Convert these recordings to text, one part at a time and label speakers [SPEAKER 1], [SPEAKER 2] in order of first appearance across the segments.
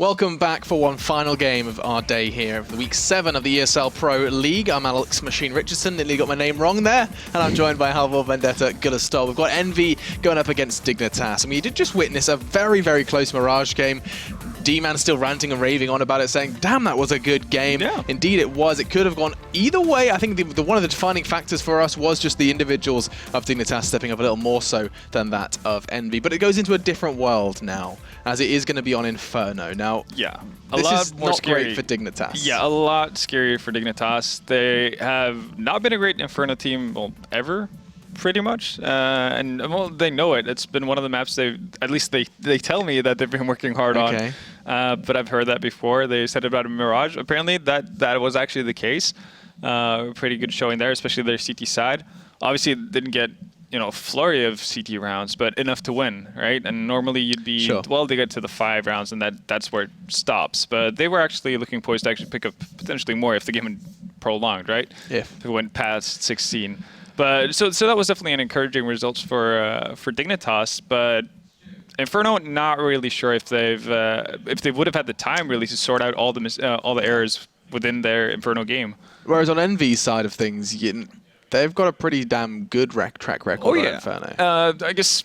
[SPEAKER 1] Welcome back for one final game of our day here of the week 7 of the ESL Pro League. I'm Alex Machine Richardson, nearly got my name wrong there, and I'm joined by Halvor Vendetta Gullestad. We've got EnVy going up against Dignitas, and we did just witness a very, very close Mirage game. D-Man still ranting and raving on about it, saying, damn, that was a good game.
[SPEAKER 2] Yeah.
[SPEAKER 1] Indeed it was. It could have gone either way. I think one of the defining factors for us was just the individuals of Dignitas stepping up a little more so than that of EnVy. But it goes into a different world now, as it is going to be on Inferno. Now,
[SPEAKER 2] yeah,
[SPEAKER 1] this is not great for Dignitas.
[SPEAKER 2] Yeah, a lot scarier for Dignitas. They have not been a great Inferno team, well, ever. Pretty much, and well, they know it. It's been one of the maps at least they tell me that they've been working hard on. But I've heard that before. They said about a Mirage. Apparently, that was actually the case. Pretty good showing there, especially their CT side. Obviously, didn't get a flurry of CT rounds, but enough to win, right? And normally you'd be well, they get to the 5 rounds, and that's where it stops. But they were actually looking poised to actually pick up potentially more if the game had prolonged, right? If it went past 16. But so that was definitely an encouraging result for Dignitas, but Inferno, not really sure if they would have had the time really to sort out all the errors within their Inferno game. Whereas
[SPEAKER 1] on EnVy's side of things, they've got a pretty damn good track record on Inferno.
[SPEAKER 2] I guess,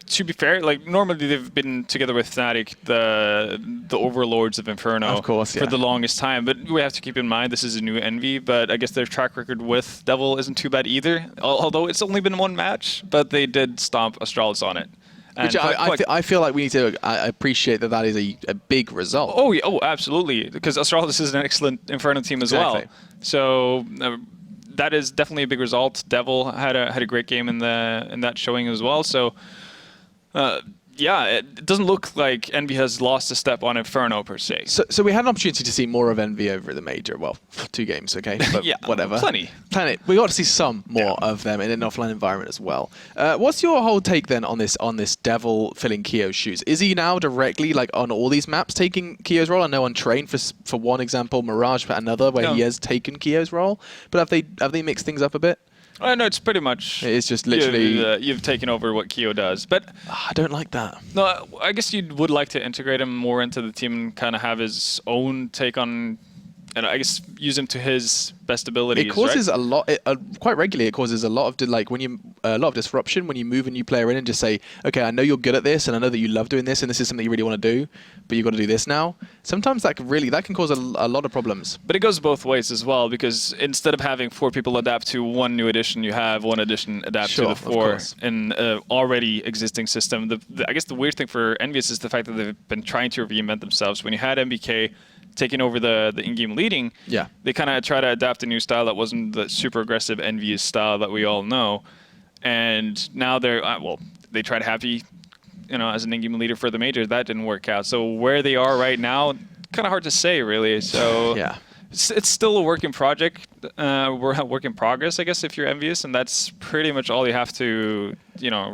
[SPEAKER 2] to be fair, like normally they've been together with Fnatic, the overlords of Inferno,
[SPEAKER 1] of course,
[SPEAKER 2] for the longest time. But we have to keep in mind this is a new EnVy. But I guess their track record with Devil isn't too bad either. Although it's only been one match, but they did stomp Astralis on it.
[SPEAKER 1] Which I feel like we need to appreciate that is a big result.
[SPEAKER 2] Oh yeah, absolutely, because Astralis is an excellent Inferno team as well. So. That is definitely a big result. Devil had a great game in that showing as well. So, yeah, it doesn't look like EnVy has lost a step on Inferno per se.
[SPEAKER 1] So we had an opportunity to see more of EnVy over at the major. Well, 2 games, okay, but
[SPEAKER 2] yeah,
[SPEAKER 1] whatever.
[SPEAKER 2] Plenty.
[SPEAKER 1] We got to see some more of them in an offline environment as well. What's your whole take then on this Devil filling Kyo's shoes? Is he now directly like on all these maps taking Kyo's role? I know on Train for one example, Mirage for another, where he has taken Kyo's role. But have they mixed things up a bit?
[SPEAKER 2] No, it's pretty much.
[SPEAKER 1] It's just literally
[SPEAKER 2] you've taken over what Kyo does, but
[SPEAKER 1] I don't like that.
[SPEAKER 2] No, I guess you would like to integrate him more into the team and kind of have his own take on, and I guess use him to his best abilities.
[SPEAKER 1] It causes a lot. Quite regularly, it causes a lot of disruption when you move a new player in and just say, okay, I know you're good at this, and I know that you love doing this, and this is something you really want to do, but you've got to do this now. Sometimes that can cause a lot of problems.
[SPEAKER 2] But it goes both ways as well, because instead of having 4 people adapt to one new edition, you have one edition adapt to the 4 in an already existing system. I guess the weird thing for EnVyUs is the fact that they've been trying to reinvent themselves. When you had MBK taking over the in-game leading, they kind of try to adapt a new style that wasn't the super aggressive EnVyUs style that we all know. And now they tried Happy, as an in-game leader for the major. That didn't work out. So where they are right now, kind of hard to say, really. So it's still a work in project. We're a work in progress, I guess, if you're EnVyUs, and that's pretty much all you have to,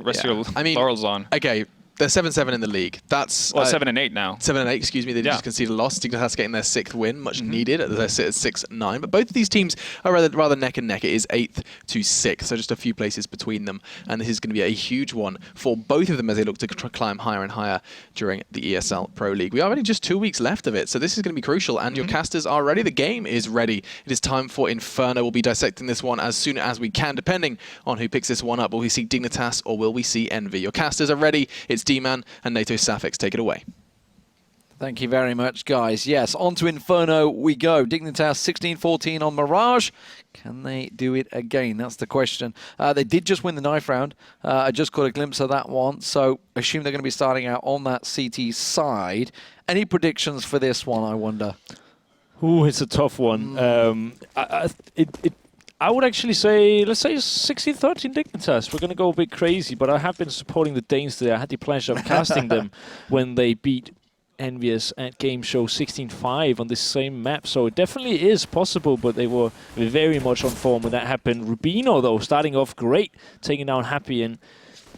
[SPEAKER 2] rest your laurels on.
[SPEAKER 1] Okay. They're 7-7 in the league. That's
[SPEAKER 2] 7 and 8 now.
[SPEAKER 1] 7 and 8, excuse me. They just conceded a loss. Dignitas getting their 6th win, much needed. They sit at 6-9. But both of these teams are rather neck and neck. It is 8th to 6th, so just a few places between them. And this is going to be a huge one for both of them as they look to climb higher and higher during the ESL Pro League. We are only just 2 weeks left of it, so this is going to be crucial. And your casters are ready. The game is ready. It is time for Inferno. We'll be dissecting this one as soon as we can, depending on who picks this one up. Will we see Dignitas or will we see EnVy? Your casters are ready. It's D-Man and NATO Safix. Take it away.
[SPEAKER 3] Thank you very much, guys. Yes, on to Inferno we go. Dignitas 16-14 on Mirage. Can they do it again? That's the question. They did just win the knife round. I just caught a glimpse of that one, so assume they're going to be starting out on that CT side. Any predictions for this one, I wonder?
[SPEAKER 4] Ooh, it's a tough one. I would actually say, let's say 16-13 Dignitas. We're going to go a bit crazy, but I have been supporting the Danes today. I had the pleasure of casting them when they beat EnVyUs at Game Show 16-5 on this same map. So it definitely is possible, but they were very much on form when that happened. Rubino, though, starting off great, taking down Happy, and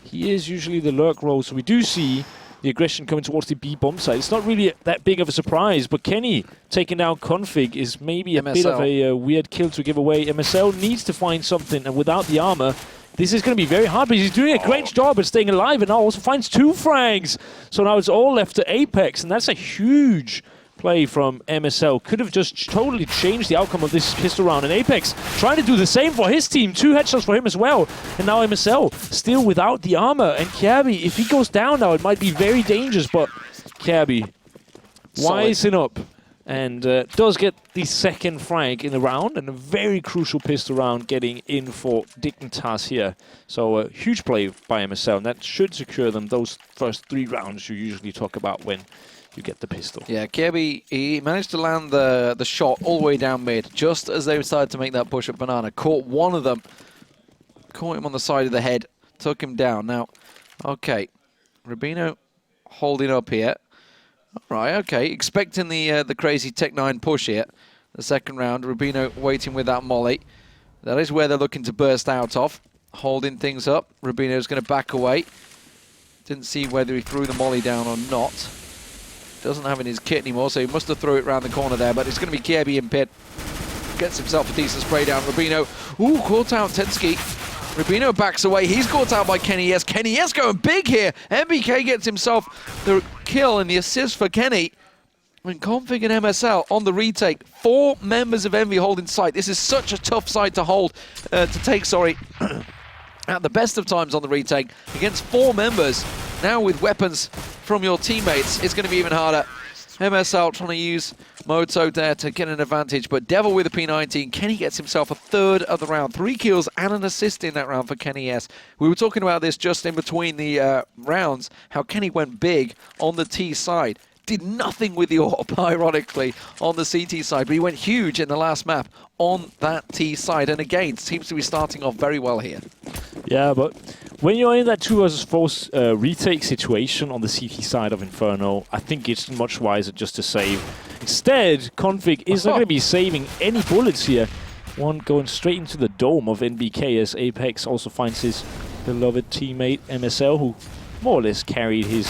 [SPEAKER 4] he is usually the lurk role. So we do see the aggression coming towards the B bomb side. It's not really that big of a surprise, but Kenny taking down Config is maybe a bit of a weird kill to give away. MSL needs to find something, and without the armor, this is going to be very hard, but he's doing a great job at staying alive, and now also finds 2 frags. So now it's all left to Apex, and that's a huge play from MSL. Could have just totally changed the outcome of this pistol round. And Apex trying to do the same for his team. 2 headshots for him as well. And now MSL still without the armor. And Kjaerbye, if he goes down now, it might be very dangerous. But Kjaerbye wising up and does get the second frag in the round. And a very crucial pistol round getting in for Dignitas here. So a huge play by MSL. And that should secure them those first 3 rounds you usually talk about when you get the pistol.
[SPEAKER 3] Yeah, Kjaerbye, he managed to land the shot all the way down mid, just as they decided to make that push at Banana. Caught one of them, caught him on the side of the head, took him down. Now, okay, Rubino holding up here. All right, okay, expecting the crazy Tech-9 push here. The second round, Rubino waiting with that molly. That is where they're looking to burst out of. Holding things up. Rubino's going to back away. Didn't see whether he threw the molly down or not. Doesn't have in his kit anymore, so he must have threw it around the corner there, but it's going to be Kjaerbye in pit. Gets himself a decent spray down. Rubino, ooh, caught out Tensky. Rubino backs away. He's caught out by Kenny S. Kenny S going big here. MBK gets himself the kill and the assist for Kenny. And Config and MSL on the retake. 4 members of Envy holding sight. This is such a tough side to hold, to take, sorry. At the best of times on the retake against 4 members. Now with weapons from your teammates, it's going to be even harder. MSL trying to use Moto there to get an advantage, but Devil with a P19. Kenny gets himself a 3rd of the round. 3 kills and an assist in that round for Kenny S. We were talking about this just in between the rounds, how Kenny went big on the T side. Did nothing with the AWP, ironically, on the CT side, but he went huge in the last map on that T side, and again, seems to be starting off very well here.
[SPEAKER 4] Yeah, but when you're in that 2 versus 4 retake situation on the CT side of Inferno, I think it's much wiser just to save. Instead, Config is not going to be saving any bullets here. One going straight into the dome of NBK as Apex also finds his beloved teammate MSL, who more or less carried his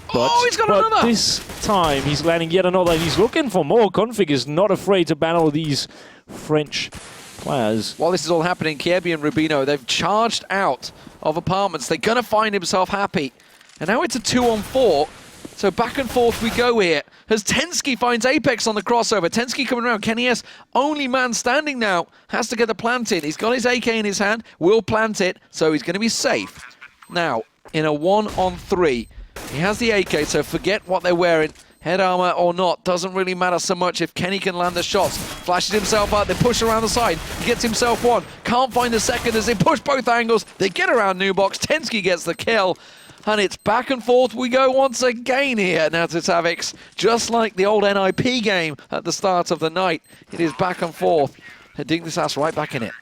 [SPEAKER 4] butt.
[SPEAKER 3] Oh, he's got another!
[SPEAKER 4] This time he's landing yet another, and he's looking for more. Config is not afraid to battle these French players.
[SPEAKER 3] While this is all happening, Kjaerbye and Rubino, they've charged out of apartments. They're going to find himself happy. And now it's a 2-on-4. So back and forth we go here. As Tensky finds Apex on the crossover. Tensky coming around. Kenny S, only man standing now, has to get the plant in. He's got his AK in his hand, will plant it, so he's going to be safe. Now, in a 1-on-3, he has the AK, so forget what they're wearing. Head armor or not, doesn't really matter so much if Kenny can land the shots. Flashes himself out, they push around the side. He gets himself one, can't find the second as they push both angles. They get around Nubox, Tensky gets the kill. And it's back and forth we go once again here now to Savix. Just like the old NIP game at the start of the night, it is back and forth. And Dignitas right back in it.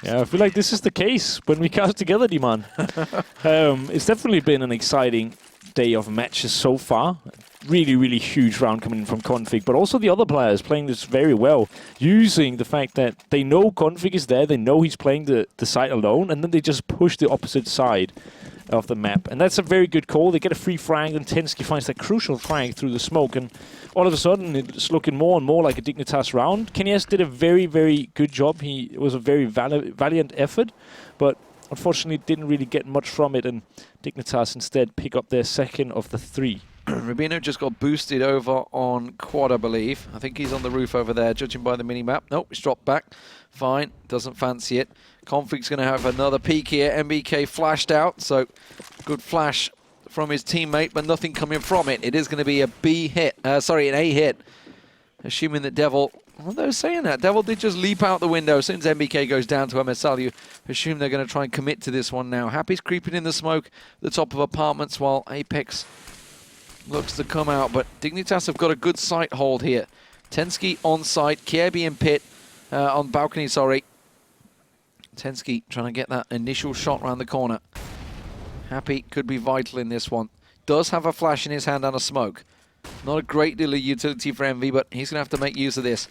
[SPEAKER 4] Yeah, I feel like this is the case when we cast together, D-Man. It's definitely been an exciting day of matches so far. Really, really huge round coming in from Config, but also the other players playing this very well, using the fact that they know Config is there, they know he's playing the side alone, and then they just push the opposite side of the map. And that's a very good call. They get a free frag, and Tensky finds that crucial frag through the smoke, and all of a sudden it's looking more and more like a Dignitas round. Kenny S did a very, very good job. It was a very valiant effort, but unfortunately didn't really get much from it, and Dignitas instead pick up their second of the 3.
[SPEAKER 3] Rubino just got boosted over on quad, I believe. I think he's on the roof over there, judging by the mini-map. Nope, he's dropped back. Fine, doesn't fancy it. Config's going to have another peek here. MBK flashed out, so good flash from his teammate, but nothing coming from it. It is going to be a B hit, an A hit. Assuming that Devil, although saying that, Devil did just leap out the window. As soon as MBK goes down to MSL, you assume they're going to try and commit to this one now. Happy's creeping in the smoke, the top of apartments, while Apex looks to come out, but Dignitas have got a good sight hold here. Tensky on site, Kjaerbye in pit, on balcony, sorry. Tensky trying to get that initial shot around the corner. Happy could be vital in this one. Does have a flash in his hand and a smoke. Not a great deal of utility for Envy, but he's going to have to make use of this.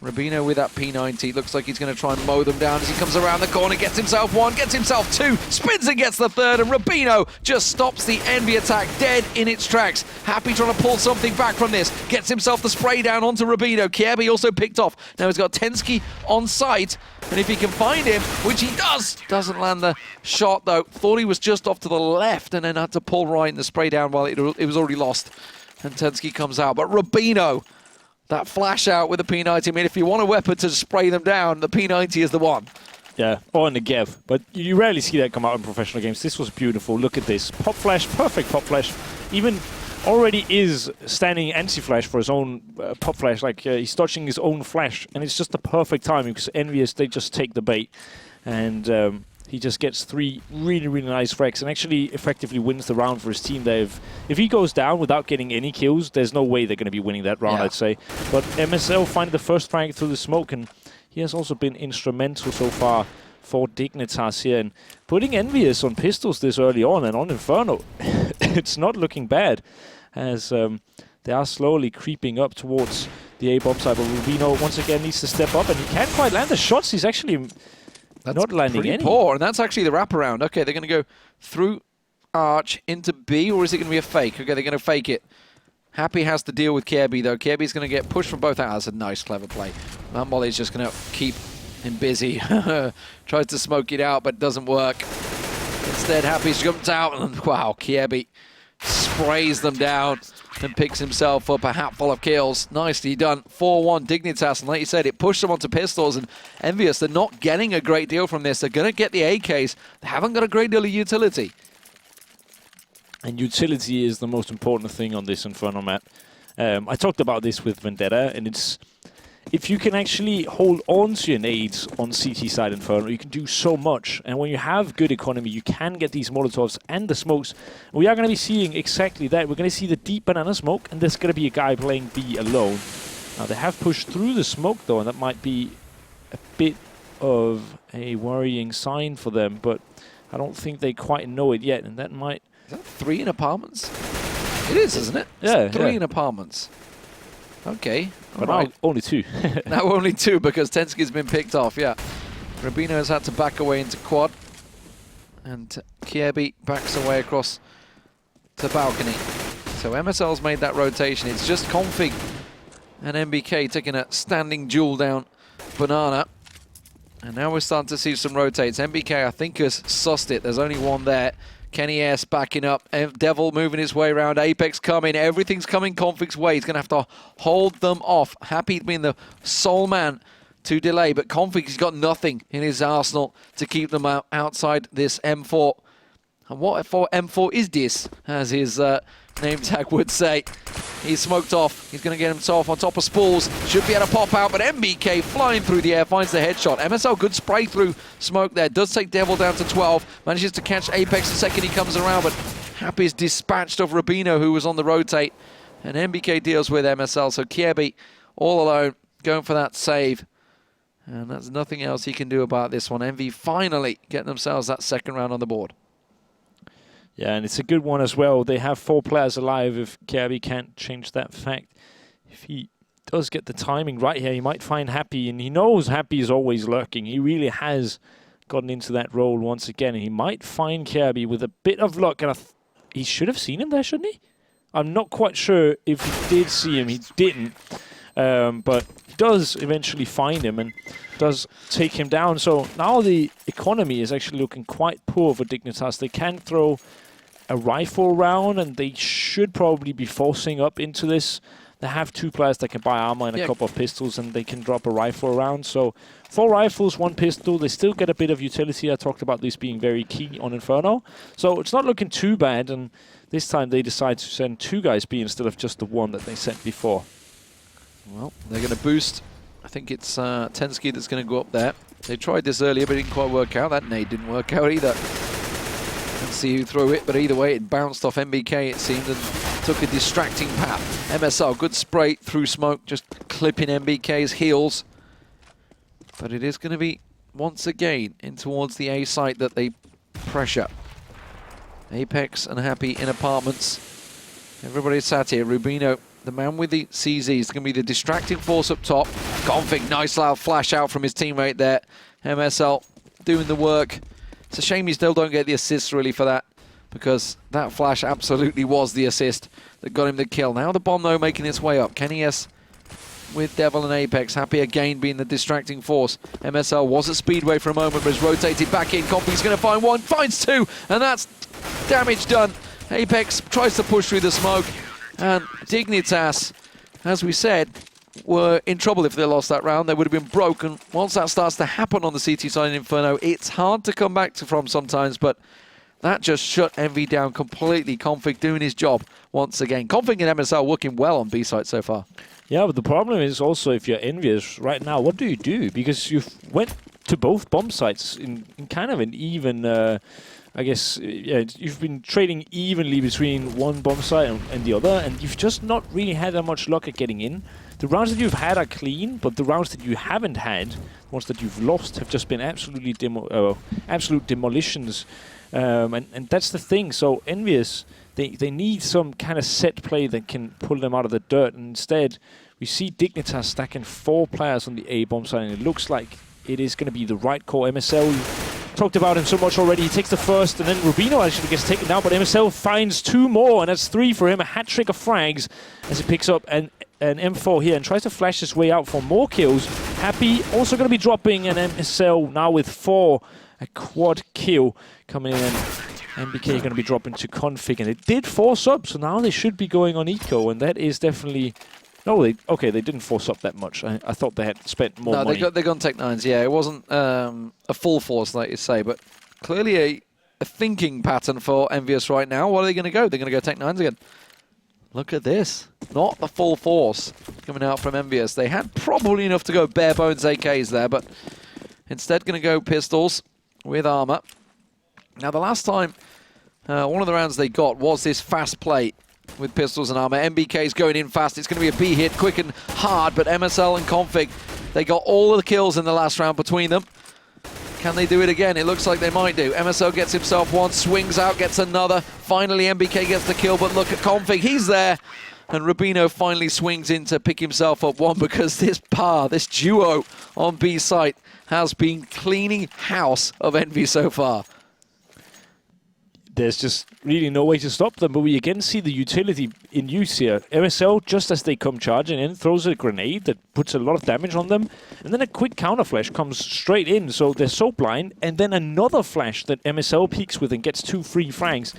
[SPEAKER 3] Rubino with that P90. Looks like he's going to try and mow them down as he comes around the corner. Gets himself one, gets himself two. Spins and gets the third. And Rubino just stops the Envy attack dead in its tracks. Happy trying to pull something back from this. Gets himself the spray down onto Rubino. Kierby also picked off. Now he's got Tensky on site. And if he can find him, which he does, doesn't land the shot though. Thought he was just off to the left and then had to pull right in the spray down while it was already lost. And Tensky comes out. But Rubino, that flash out with the P90. I mean, if you want a weapon to spray them down, the P90 is the one.
[SPEAKER 4] Yeah, or in the Gev. But you rarely see that come out in professional games. This was beautiful. Look at this. Pop flash, perfect pop flash. Even already is standing anti-flash for his own pop flash. Like he's dodging his own flash. And it's just the perfect timing because EnVyUs, they just take the bait. And he just gets 3 really, really nice frags and actually effectively wins the round for his team there. If he goes down without getting any kills, there's no way they're going to be winning that round, I'd say. But MSL find the first frag through the smoke, and he has also been instrumental so far for Dignitas here. And putting EnVyUs on pistols this early on and on Inferno, it's not looking bad, as they are slowly creeping up towards the A-bomb side. But Rubino once again needs to step up, and he can't quite land the shots. He's actually...
[SPEAKER 3] That's
[SPEAKER 4] not landing
[SPEAKER 3] pretty
[SPEAKER 4] any.
[SPEAKER 3] poor, and that's actually the wraparound. Okay, they're going to go through Arch into B, or is it going to be a fake? Okay, they're going to fake it. Happy has to deal with Kierby, though. Kierby's going to get pushed from both out. That's a nice, clever play. That Molly's just going to keep him busy. Tries to smoke it out, but doesn't work. Instead, Happy jumps out, and wow, Kierby sprays them down and picks himself up a hatful of kills. Nicely done. 4-1 Dignitas, and like you said, it pushed them onto pistols, and EnVyUs, they're not getting a great deal from this. They're going to get the AKs. They haven't got a great deal of utility.
[SPEAKER 4] And utility is the most important thing on this Inferno map. I talked about this with Vendetta, and it's... If you can actually hold on to your nades on CT side Inferno, you can do so much. And when you have good economy, you can get these Molotovs and the smokes. We are going to be seeing exactly that. We're going to see the deep banana smoke, and there's going to be a guy playing B alone. Now, they have pushed through the smoke, though, and that might be a bit of a worrying sign for them. But I don't think they quite know it yet, and that might...
[SPEAKER 3] Is that 3 in apartments? It is, isn't it?
[SPEAKER 4] Yeah,
[SPEAKER 3] it's 3 in apartments. Okay.
[SPEAKER 4] But now only 2.
[SPEAKER 3] Now only 2 because Tensky's been picked off, yeah. Rubino has had to back away into quad. And Kierby backs away across to balcony. So MSL's made that rotation. It's just Config and MBK taking a standing duel down Banana. And now we're starting to see some rotates. MBK, I think, has sussed it. There's only one there. Kenny S backing up. Devil moving his way around. Apex coming. Everything's coming Config's way. He's going to have to hold them off. Happy being the sole man to delay. But Config's got nothing in his arsenal to keep them outside this M4. And what for M4 is this, as his name tag would say. He's smoked off. He's going to get himself on top of Spools. Should be able to pop out, but MBK flying through the air finds the headshot. MSL, good spray through smoke there. Does take Devil down to 12. Manages to catch Apex the second he comes around, but Happy is dispatched of Rubino, who was on the rotate. And MBK deals with MSL, so Kierby all alone, going for that save. And there's nothing else he can do about this one. Envy finally getting themselves that second round on the board.
[SPEAKER 4] Yeah, and it's a good one as well. They have 4 players alive if Kierby can't change that fact. If he does get the timing right here, he might find Happy, and he knows Happy is always lurking. He really has gotten into that role once again, and he might find Kierby with a bit of luck. And he should have seen him there, shouldn't he? I'm not quite sure if he did see him. He didn't, but he does eventually find him and does take him down. So now the economy is actually looking quite poor for Dignitas. They can throw a rifle round, and they should probably be forcing up into this. They have 2 players that can buy armor and a couple of pistols, and they can drop a rifle round. So 4 rifles, 1 pistol. They still get a bit of utility. I talked about this being very key on Inferno. So it's not looking too bad, and this time they decide to send 2 guys B instead of just the 1 that they sent before.
[SPEAKER 3] Well, they're going to boost. I think it's Tensky that's going to go up there. They tried this earlier, but it didn't quite work out. That nade didn't work out either. Let's see who threw it, but either way, it bounced off MBK, it seemed, and took a distracting path. MSL, good spray through smoke, just clipping MBK's heels. But it is going to be, once again, in towards the A site that they pressure. Apex and Happy in apartments. Everybody sat here. Rubino, the man with the CZ, is going to be the distracting force up top. Config, nice loud flash out from his teammate there. MSL doing the work. It's a shame you still don't get the assist really for that, because that flash absolutely was the assist that got him the kill. Now the bomb though making its way up. Kenny S with Devil and Apex, happy again being the distracting force. MSL was at Speedway for a moment, but has rotated back in. Config's going to find one, finds two, and that's damage done. Apex tries to push through the smoke, and Dignitas, as we said, were in trouble if they lost that round. They would have been broken. Once that starts to happen on the CT side in Inferno, it's hard to come back from sometimes, but that just shut Envy down completely. Config doing his job once again. Config and MSL working well on B side so far.
[SPEAKER 4] Yeah, but the problem is also if you're EnVyUs right now, what do you do? Because you've went to both bomb sites in kind of an even, I guess, yeah, you've been trading evenly between one bomb site and the other, and you've just not really had that much luck at getting in. The rounds that you've had are clean, but the rounds that you haven't had, the ones that you've lost, have just been absolutely absolute demolitions. And that's the thing. So EnVyUs, they need some kind of set play that can pull them out of the dirt. And instead, we see Dignitas stacking 4 players on the A bomb side, and it looks like it is going to be the right call. MSL, we talked about him so much already. He takes the first, and then Rubino actually gets taken down, but MSL finds 2 more, and that's 3 for him. A hat trick of frags as he picks up an M4 here and tries to flash his way out for more kills. Happy also going to be dropping an MSL now with 4. A quad kill coming in, and MBK going to be dropping to Config, and it did force up, so now they should be going on eco, and that is definitely... No, they didn't force up that much. I thought they had spent more money.
[SPEAKER 3] No, they got Tech-9s, yeah. It wasn't a full force, like you say, but clearly a thinking pattern for EnVyUs right now. What are they going to go? They're going to go Tech-9s again. Look at this. Not the full force coming out from EnVyUs. They had probably enough to go bare bones AKs there, but instead going to go pistols with armor. Now, the last time, one of the rounds they got was this fast play with pistols and armor. MBK's going in fast. It's going to be a B hit, quick and hard, but MSL and Config, they got all of the kills in the last round between them. Can they do it again? It looks like they might do. MSL gets himself one, swings out, gets another. Finally, MBK gets the kill, but look at Config. He's there. And Rubino finally swings in to pick himself up one, because this pair, this duo on B site, has been cleaning house of Envy so far.
[SPEAKER 4] There's just really no way to stop them, but we again see the utility in use here. MSL, just as they come charging in, throws a grenade that puts a lot of damage on them, and then a quick counter flash comes straight in, so they're so blind, and then another flash that MSL peeks with and gets 2 free frags.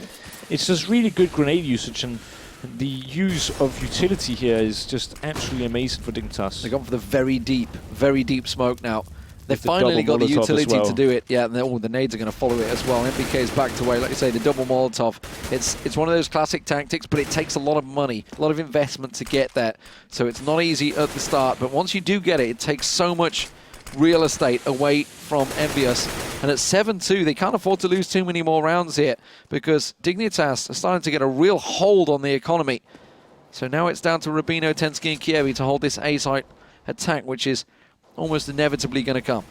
[SPEAKER 4] It's just really good grenade usage, and the use of utility here is just absolutely amazing for Dignitas.
[SPEAKER 3] They've gone for the very deep smoke now. They've finally got the utility to do it. Yeah, and the nades are going to follow it as well. MBK is backed away. Like you say, the double Molotov. It's one of those classic tactics, but it takes a lot of money, a lot of investment to get that. So it's not easy at the start, but once you do get it, it takes so much real estate away from EnVyUs. And at 7-2, they can't afford to lose too many more rounds here, because Dignitas are starting to get a real hold on the economy. So now it's down to Rubino, Tensky, and Kievi to hold this A-site attack, which is almost inevitably going to come.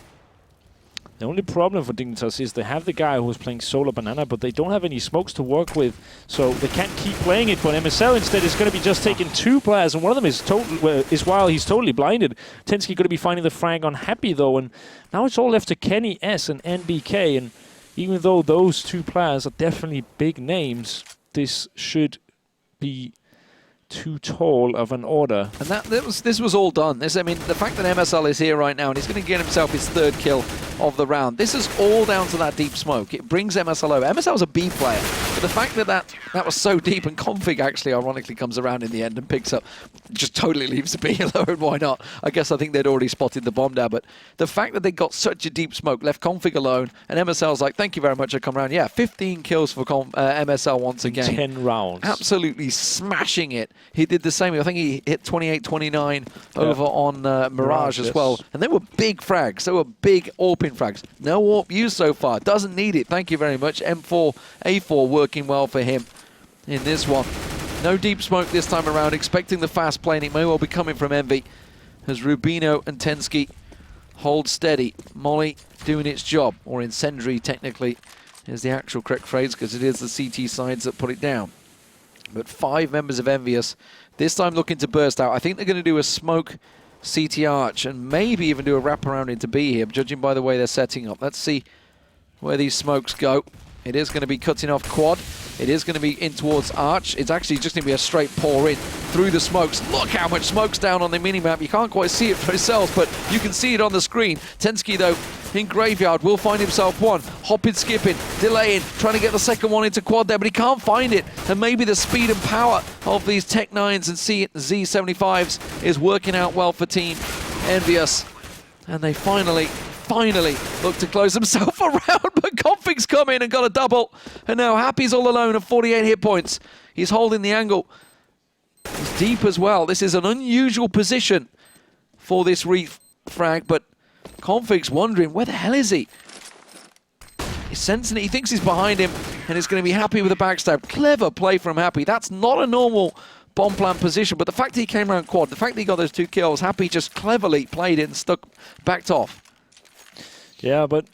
[SPEAKER 4] The only problem for Dignitas is they have the guy who's playing Solar Banana, but they don't have any smokes to work with, so they can't keep playing it. But MSL instead is going to be just taking 2 players, and one of them is while he's totally blinded. Tensky going to be finding the frag on Happy though, and now it's all left to Kenny S and NBK. And even though those 2 players are definitely big names, this should be too tall of an order. And
[SPEAKER 3] this was all done. I mean, the fact that MSL is here right now and he's going to get himself his 3rd kill of the round, this is all down to that deep smoke. It brings MSL over. MSL was a B player, but the fact that was so deep, and Config actually ironically comes around in the end and picks up, just totally leaves the B alone. Why not? I think they'd already spotted the bomb down, but the fact that they got such a deep smoke left Config alone, and MSL's like, thank you very much, I come around. Yeah, 15 kills for MSL once again.
[SPEAKER 4] 10 rounds. Absolutely
[SPEAKER 3] smashing it. He did the same. I think he hit 28-29 over on Mirage as well. And they were big frags. They were big AWP frags. No AWP used so far. Doesn't need it. Thank you very much. M4, A4 working well for him in this one. No deep smoke this time around. Expecting the fast play, and it may well be coming from Envy as Rubino and Tensky hold steady. Molly doing its job, or Incendiary technically is the actual correct phrase, because it is the CT sides that put it down. But 5 members of EnVyUs this time looking to burst out. I think they're going to do a smoke CT Arch and maybe even do a wraparound into B here, judging by the way they're setting up. Let's see where these smokes go. It is going to be cutting off quad. It is going to be in towards Arch. It's actually just going to be a straight pour in through the smokes. Look how much smoke's down on the minimap. You can't quite see it for yourselves, but you can see it on the screen. Tensky, though, in Graveyard, will find himself one. Hopping, skipping, delaying, trying to get the second one into quad there, but he can't find it. And maybe the speed and power of these Tech 9s and Z75s is working out well for Team EnVyUs. And they finally look to close themselves around, but Config's come in and got a double. And now Happy's all alone at 48 hit points. He's holding the angle. He's deep as well. This is an unusual position for this refrag, but Config's wondering, where the hell is he? He's sensing it. He thinks he's behind him, and is going to be Happy with a backstab. Clever play from Happy. That's not a normal bomb plan position, but the fact that he came around quad, the fact that he got those 2 kills, Happy just cleverly played it and backed off.
[SPEAKER 4] Yeah, but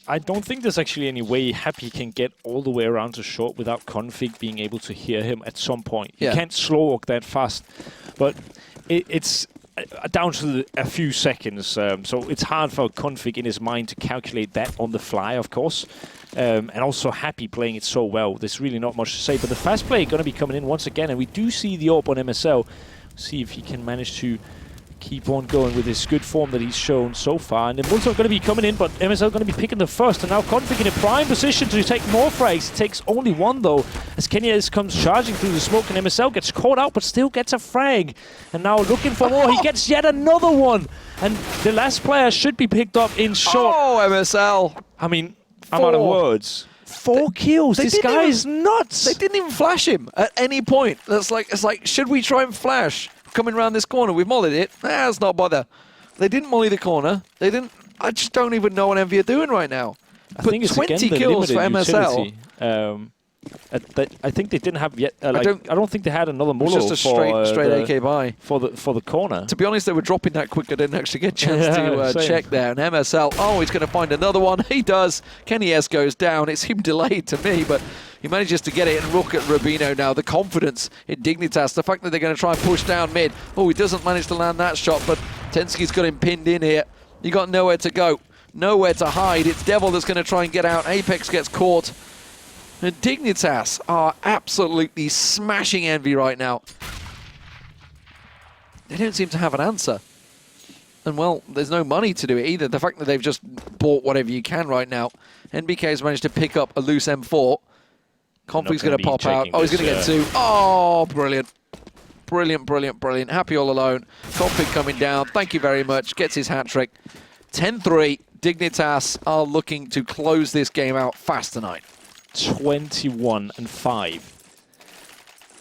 [SPEAKER 4] I don't think there's actually any way Happy can get all the way around to short without Config being able to hear him at some point.
[SPEAKER 3] Yeah.
[SPEAKER 4] He can't slow walk that fast, but it's down to a few seconds, so it's hard for Config in his mind to calculate that on the fly, of course. And also Happy playing it so well. There's really not much to say, but the fast play going to be coming in once again, and we do see the AWP on MSL. See if he can manage to keep on going with his good form that he's shown so far. And then Multi going to be coming in, but MSL going to be picking the first. And now Config in a prime position to take more frags. Takes only one, though, as Kenyas comes charging through the smoke, and MSL gets caught out, but still gets a frag. And now looking for more. He gets yet another one. And the last player should be picked up in short.
[SPEAKER 3] Oh, MSL.
[SPEAKER 4] I mean, I'm out of words. 4 kills. This guy is nuts.
[SPEAKER 3] They didn't even flash him at any point. It's like, should we try and flash? Coming around this corner, we've mollied it. Let's not bother. They didn't molly the corner. They didn't. I just don't even know what EnVy are doing right now.
[SPEAKER 4] I think it's
[SPEAKER 3] 20
[SPEAKER 4] again the
[SPEAKER 3] kills for
[SPEAKER 4] limited
[SPEAKER 3] MSL.
[SPEAKER 4] I think they didn't have yet. I don't think they had another Molo
[SPEAKER 3] Just a straight AK buy
[SPEAKER 4] for the corner.
[SPEAKER 3] To be honest, they were dropping that quick. I didn't actually get a chance to check there. And MSL, oh, he's going to find another one. He does. Kenny S goes down. It seemed delayed to me, but he manages to get it. And look at Rubino now. The confidence in Dignitas. The fact that they're going to try and push down mid. Oh, he doesn't manage to land that shot, but Tensky's got him pinned in here. You got nowhere to go, nowhere to hide. It's Devil that's going to try and get out. Apex gets caught. And Dignitas are absolutely smashing EnVy right now. They don't seem to have an answer. And, well, there's no money to do it either. The fact that they've just bought whatever you can right now. NBK has managed to pick up a loose M4. Config's going to pop out. Oh, he's going to get 2. Oh, brilliant. Brilliant, brilliant, brilliant. Happy all alone. Config coming down. Thank you very much. Gets his hat-trick. 10-3. Dignitas are looking to close this game out fast tonight.
[SPEAKER 4] 21-5.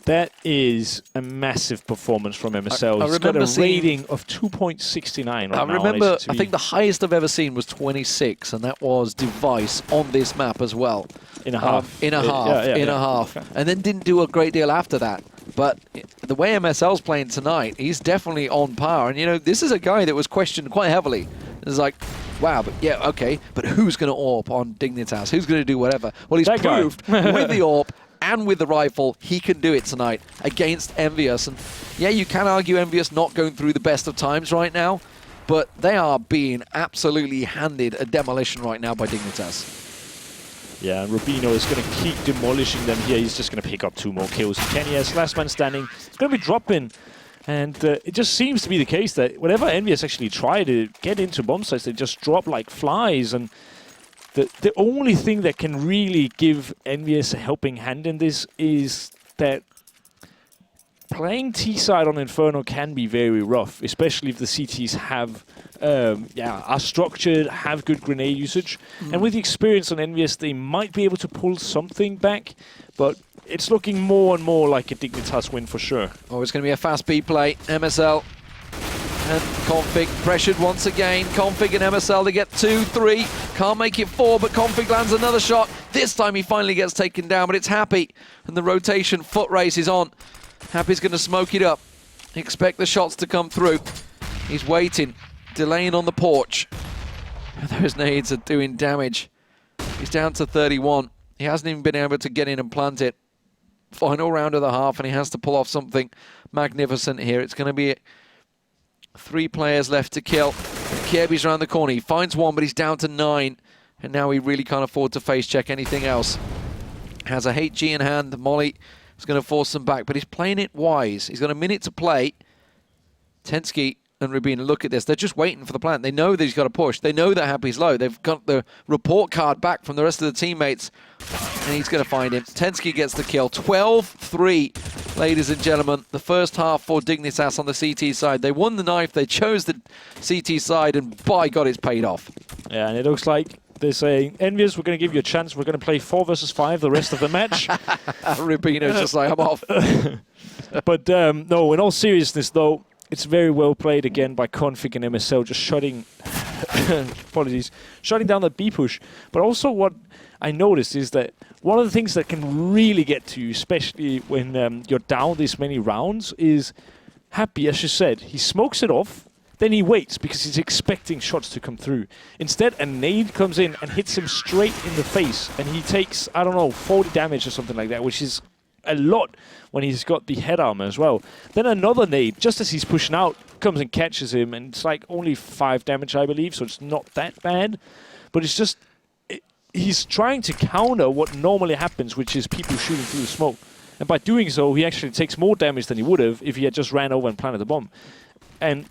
[SPEAKER 4] That is a massive performance from MSL.
[SPEAKER 3] I
[SPEAKER 4] It's got
[SPEAKER 3] remember
[SPEAKER 4] a rating of 2.69 right now.
[SPEAKER 3] I remember, I think the highest I've ever seen was 26, and that was Device on this map as well.
[SPEAKER 4] In a half.
[SPEAKER 3] In a half.
[SPEAKER 4] Okay.
[SPEAKER 3] And then didn't do a great deal after that. But the way MSL's playing tonight, he's definitely on par. And, you know, this is a guy that was questioned quite heavily. It's like, wow, but yeah, okay, but who's going to AWP on Dignitas? Who's going to do whatever? Well, he's proved with the AWP and with the rifle, he can do it tonight against EnVyUs. And yeah, you can argue EnVyUs not going through the best of times right now, but they are being absolutely handed a demolition right now by Dignitas.
[SPEAKER 4] Yeah, and Rubino is going to keep demolishing them here. He's just going to pick up 2 more kills. Kenyas, last man standing, is going to be dropping. And it just seems to be the case that whenever EnVyUs actually try to get into bomb sites, they just drop like flies. And the only thing that can really give EnVyUs a helping hand in this is that playing T-side on Inferno can be very rough, especially if the CTs have, are structured, have good grenade usage. And with the experience on EnVyUs, they might be able to pull something back, but it's looking more and more like a Dignitas win for sure.
[SPEAKER 3] Oh, it's going to be a fast B play. MSL and Config pressured once again. Config and MSL, they get 2, 3. Can't make it 4, but Config lands another shot. This time he finally gets taken down, but it's Happy. And the rotation foot race is on. Happy's going to smoke it up. Expect the shots to come through. He's waiting, delaying on the porch. Those nades are doing damage. He's down to 31. He hasn't even been able to get in and plant it. Final round of the half, and he has to pull off something magnificent here. It's going to be 3 players left to kill. Kiebi's around the corner. He finds one, but he's down to 9. And now he really can't afford to face check anything else. Has a HG in hand. Molly is going to force them back, but he's playing it wise. He's got a minute to play. Tensky and Rubina, look at this. They're just waiting for the plant. They know that he's got to push. They know that Happy's low. They've got the report card back from the rest of the teammates, and he's going to find him. Tensky gets the kill. 12-3, ladies and gentlemen. The first half for Dignitas on the CT side. They won the knife. They chose the CT side, and by God, it's paid off.
[SPEAKER 4] Yeah, and it looks like they're saying, EnVyUs, we're going to give you a chance. We're going to play 4 versus 5 the rest of the match.
[SPEAKER 3] Rubino's just like, I'm off.
[SPEAKER 4] But no, in all seriousness, though, it's very well played again by Config and MSL, just shutting, apologies, shutting down the B push. But also what I noticed is that one of the things that can really get to you, especially when you're down this many rounds, is Happy, as you said, he smokes it off, then he waits because he's expecting shots to come through. Instead, a nade comes in and hits him straight in the face, and he takes, I don't know, 40 damage or something like that, which is a lot when he's got the head armor as well. Then another nade, just as he's pushing out, comes and catches him, and it's like only 5 damage, I believe, so it's not that bad. But it's just, he's trying to counter what normally happens, which is people shooting through the smoke. And by doing so, he actually takes more damage than he would have if he had just ran over and planted the bomb. And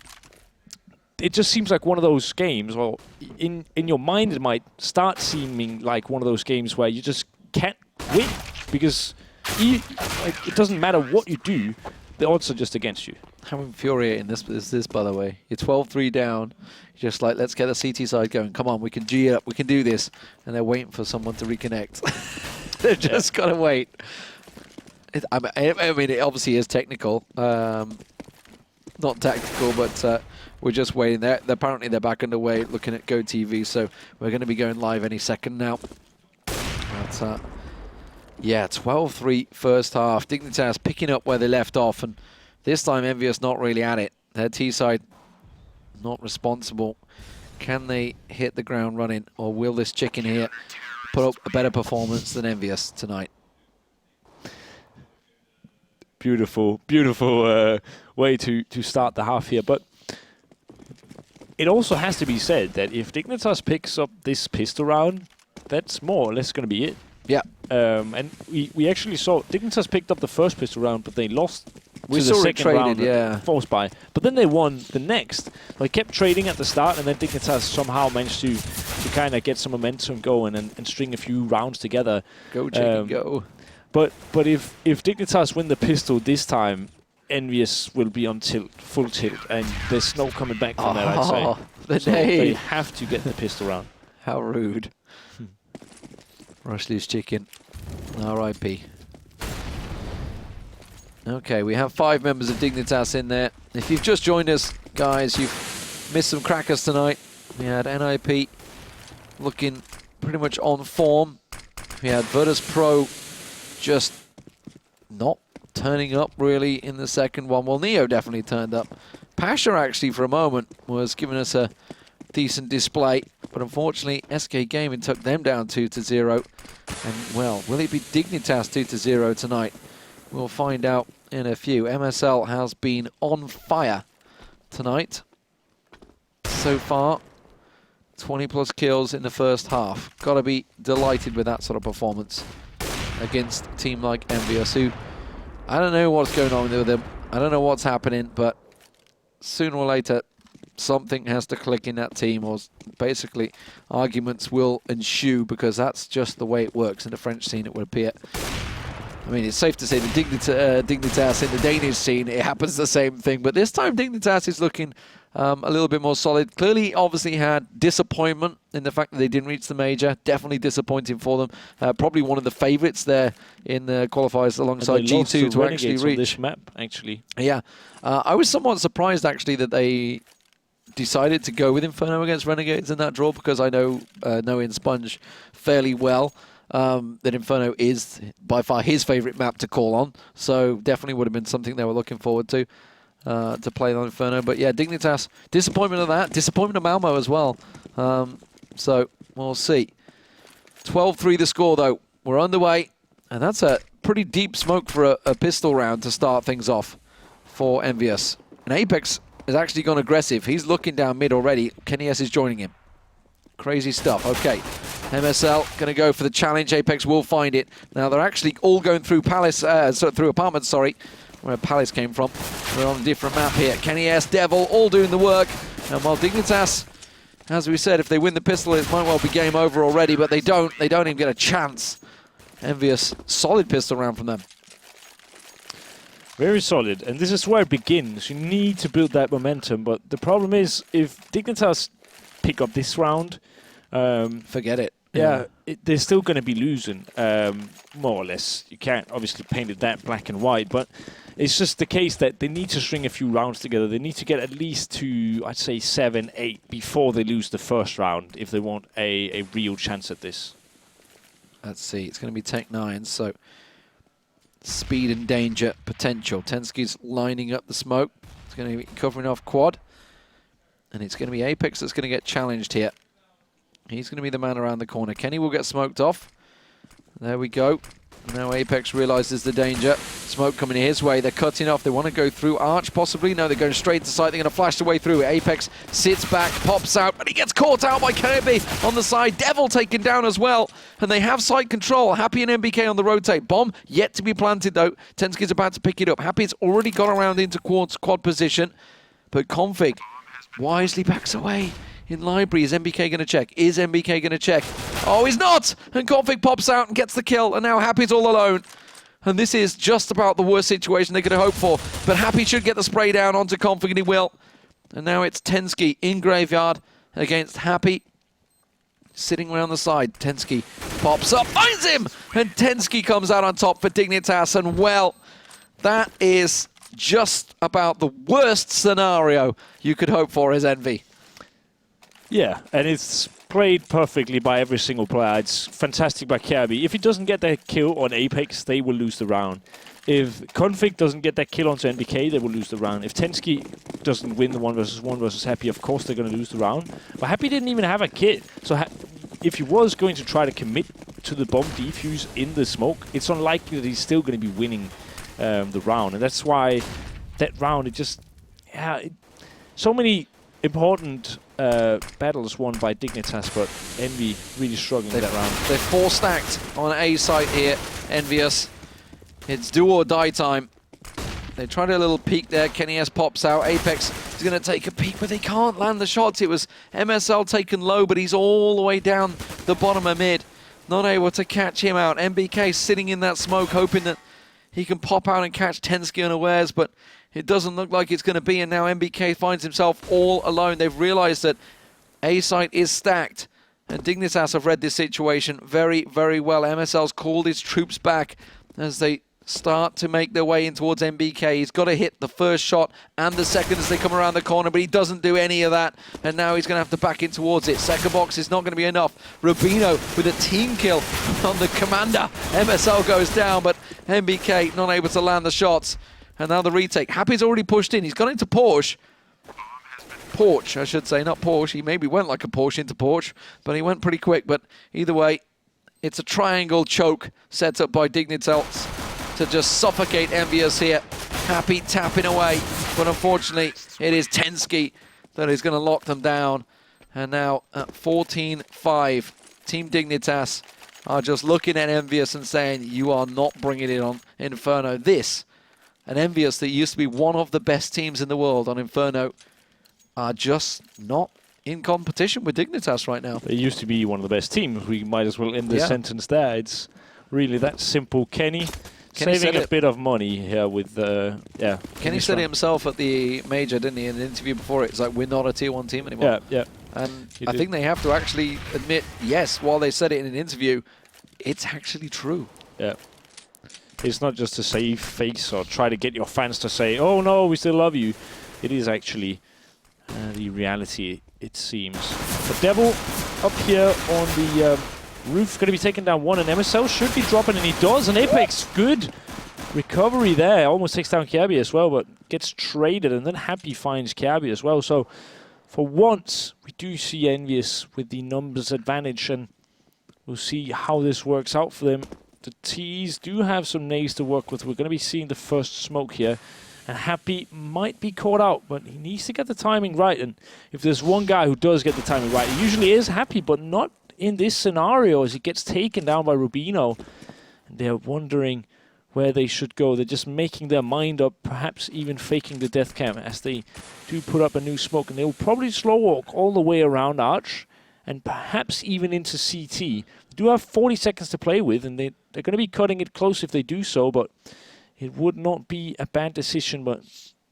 [SPEAKER 4] it just seems like one of those games, well, in your mind it might start seeming like one of those games where you just can't win, because it doesn't matter what you do, the odds are just against you.
[SPEAKER 3] How infuriating this is this, by the way. You're 12-3 down. You're just like, let's get the CT side going. Come on, we can G it up. We can do this. And they're waiting for someone to reconnect. They've just got to wait. I mean, it obviously is technical. Not tactical, but we're just waiting. Apparently, they're back underway looking at Go TV, so we're going to be going live any second now. But, yeah, 12-3 first half. Dignitas picking up where they left off, and this time EnVyUs not really at it. Their T-side not responsible. Can they hit the ground running, or will this chicken here put up a better performance than EnVyUs tonight?
[SPEAKER 4] Beautiful, beautiful way to start the half here. But it also has to be said that if Dignitas picks up this pistol round, that's more or less going to be it.
[SPEAKER 3] Yeah.
[SPEAKER 4] And we actually saw Dignitas picked up the first pistol round, but they lost
[SPEAKER 3] We
[SPEAKER 4] to the
[SPEAKER 3] saw it
[SPEAKER 4] second
[SPEAKER 3] traded,
[SPEAKER 4] round,
[SPEAKER 3] yeah.
[SPEAKER 4] forced by. But then they won the next. They kept trading at the start, and then Dignitas somehow managed to kind of get some momentum going and string a few rounds together.
[SPEAKER 3] Go, chicken, go.
[SPEAKER 4] But if Dignitas win the pistol this time, EnVyUs will be on tilt, full tilt, and there's no coming back from that, I'd say.
[SPEAKER 3] The
[SPEAKER 4] So they
[SPEAKER 3] nade.
[SPEAKER 4] have to get the pistol round.
[SPEAKER 3] How rude. Rushley's chicken. R.I.P. Okay, we have 5 members of Dignitas in there. If you've just joined us, guys, you've missed some crackers tonight. We had NIP looking pretty much on form. We had Virtus Pro just not turning up really in the second one. Well, Neo definitely turned up. Pasha actually for a moment was giving us a decent display, but unfortunately SK Gaming took them down 2-0. And well, will it be Dignitas 2-0 tonight? We'll find out in a few. MSL has been on fire tonight. So far, 20+ kills in the first half. Gotta be delighted with that sort of performance against a team like EnVyUs, who I don't know what's going on with them. I don't know what's happening, but sooner or later something has to click in that team, or basically arguments will ensue, because that's just the way it works in the French scene, it would appear. I mean, it's safe to say the Dignitas in the Danish scene, it happens the same thing, but this time Dignitas is looking a little bit more solid. Clearly, obviously had disappointment in the fact that they didn't reach the major. Definitely disappointing for them. Probably one of the favourites there in the qualifiers alongside G2 to actually reach.
[SPEAKER 4] On this map, actually.
[SPEAKER 3] Yeah. I was somewhat surprised, actually, that they decided to go with Inferno against Renegades in that draw, because I know in Sponge fairly well that Inferno is by far his favourite map to call on. So definitely would have been something they were looking forward to play on Inferno. But yeah, Dignitas, disappointment of that. Disappointment of Malmo as well. So we'll see. 12-3 the score, though. We're underway. And that's a pretty deep smoke for a pistol round to start things off for EnVyUs. And Apex has actually gone aggressive. He's looking down mid already. Kenny S is joining him. Crazy stuff. Okay. MSL going to go for the challenge. Apex will find it. Now they're actually all going through Palace, through apartments, sorry, where Palace came from. We're on a different map here. Kenny S, Devil, all doing the work. And while Dignitas, as we said, if they win the pistol, it might well be game over already, but they don't even get a chance. EnVyUs, solid pistol round from them.
[SPEAKER 4] Very solid, and this is where it begins. You need to build that momentum, but the problem is, if Dignitas pick up this round,
[SPEAKER 3] forget it.
[SPEAKER 4] Yeah, they're still going to be losing, more or less. You can't obviously paint it that black and white, but it's just the case that they need to string a few rounds together. They need to get at least to, I'd say, 7, 8 before they lose the first round if they want a real chance at this.
[SPEAKER 3] Let's see, it's going to be Tech 9, so speed and danger potential. Tensky's lining up the smoke. It's going to be covering off quad, and it's going to be Apex that's going to get challenged here. He's going to be the man around the corner. Kenny will get smoked off. There we go. Now Apex realizes the danger. Smoke coming his way. They're cutting off. They want to go through Arch, possibly. No, they're going straight to site. They're going to flash the way through. Apex sits back, pops out, but he gets caught out by Kirby on the side. Devil taken down as well. And they have site control. Happy and MBK on the rotate. Bomb yet to be planted, though. Tensky's about to pick it up. Happy's already got around into quad position. But Config wisely backs away. In library, is MBK going to check? Is MBK going to check? Oh, he's not! And Config pops out and gets the kill, and now Happy's all alone. And this is just about the worst situation they could have hoped for. But Happy should get the spray down onto Config, and he will. And now it's Tensky in Graveyard against Happy. Sitting around the side, Tensky pops up, finds him! And Tensky comes out on top for Dignitas, and well, that is just about the worst scenario you could hope for as Envy.
[SPEAKER 4] Yeah, and it's played perfectly by every single player. It's fantastic by Kirby. If he doesn't get that kill on Apex, they will lose the round. If Config doesn't get that kill onto NBK, they will lose the round. If Tensky doesn't win the 1 versus Happy, of course they're going to lose the round. But Happy didn't even have a kit. So if he was going to try to commit to the bomb defuse in the smoke, it's unlikely that he's still going to be winning the round. And that's why that round, it just... Yeah, so many important battles won by Dignitas, but Envy really struggling that round.
[SPEAKER 3] They're 4 stacked on A site here, EnVyUs. It's do or die time. They tried a little peek there. Kenny S pops out. Apex is going to take a peek, but they can't land the shots. It was MSL taken low, but he's all the way down the bottom of mid. Not able to catch him out. MBK sitting in that smoke, hoping that he can pop out and catch Tensky unawares, but it doesn't look like it's going to be, and now MBK finds himself all alone. They've realized that A site is stacked, and Dignitas have read this situation very, very well. MSL's called his troops back as they start to make their way in towards MBK. He's got to hit the first shot and the second as they come around the corner, but he doesn't do any of that, and now he's going to have to back in towards it. Second box is not going to be enough. Rubino with a team kill on the commander. MSL goes down, but MBK not able to land the shots. And now the retake. Happy's already pushed in. He's gone into Porsche. Porch, I should say, not Porsche. He maybe went like a Porsche into Porsche, but he went pretty quick. But either way, it's a triangle choke set up by Dignitas to just suffocate EnVyUs here. Happy tapping away, but unfortunately, it is Tensky that is going to lock them down. And now at 14-5, Team Dignitas are just looking at EnVyUs and saying, you are not bringing it on Inferno. This, and EnVyUs that used to be one of the best teams in the world on Inferno, are just not in competition with Dignitas right now.
[SPEAKER 4] They used to be one of the best teams. We might as well end the sentence there. It's really that simple. Kenny saving a bit of money here with,
[SPEAKER 3] Kenny said it himself at the major, didn't he, in an interview before it. It's like, we're not a tier 1 team anymore.
[SPEAKER 4] Yeah.
[SPEAKER 3] And I think they have to actually admit, yes, while they said it in an interview, it's actually true.
[SPEAKER 4] Yeah. It's not just to save face or try to get your fans to say, oh no, we still love you. It is actually the reality, it seems. The Devil up here on the roof, going to be taking down one, and MSL should be dropping, and he does. And Apex, good recovery there. Almost takes down Kirby as well, but gets traded, and then Happy finds Kirby as well. So for once, we do see EnVyUs with the numbers advantage, and we'll see how this works out for them. The T's do have some nades to work with. We're going to be seeing the first smoke here. And Happy might be caught out, but he needs to get the timing right. And if there's one guy who does get the timing right, it usually is Happy, but not in this scenario as he gets taken down by Rubino. And they're wondering where they should go. They're just making their mind up, perhaps even faking the death cam as they do put up a new smoke. And they'll probably slow walk all the way around Arch and perhaps even into CT. They do have 40 seconds to play with, and they're going to be cutting it close if they do so, but it would not be a bad decision. But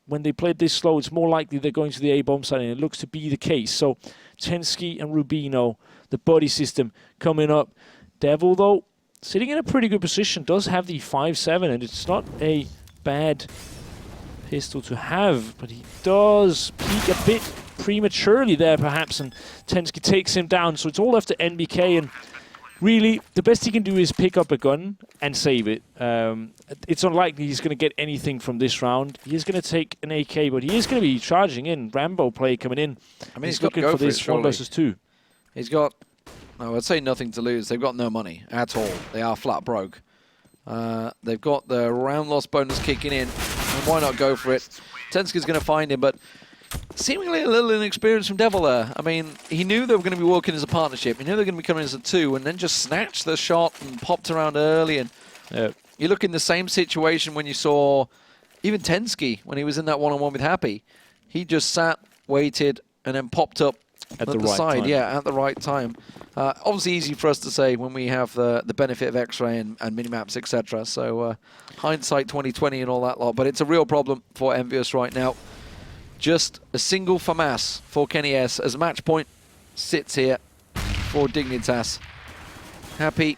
[SPEAKER 4] when they played this slow, it's more likely they're going to the A-bomb side, and it looks to be the case. So Tensky and Rubino, the body system coming up. Devil, though, sitting in a pretty good position, does have the 5-7, and it's not a bad pistol to have, but he does peak a bit prematurely there, perhaps, and Tensky takes him down. So it's all left to NBK, and really, the best he can do is pick up a gun and save it. It's unlikely he's going to get anything from this round. He is going to take an AK, but he is going to be charging in. Rambo play coming in.
[SPEAKER 3] I mean,
[SPEAKER 4] he's looking for this 1 versus 2.
[SPEAKER 3] He's got, I would say, nothing to lose. They've got no money at all. They are flat broke. They've got the round loss bonus kicking in, and why not go for it? Tensky's going to find him, but seemingly a little inexperienced from Devil there. I mean, he knew they were going to be working as a partnership. He knew they were going to be coming as a 2, and then just snatched the shot and popped around early. And you look in the same situation when you saw even Tensky when he was in that one-on-one with Happy. He just sat, waited, and then popped up at the right side. Time. Yeah, at the right time. Obviously easy for us to say when we have the benefit of X-ray and minimaps, etc. So hindsight 2020 and all that lot. But it's a real problem for EnVyUs right now. Just a single FAMAS for Kenny S as match point sits here for Dignitas. Happy.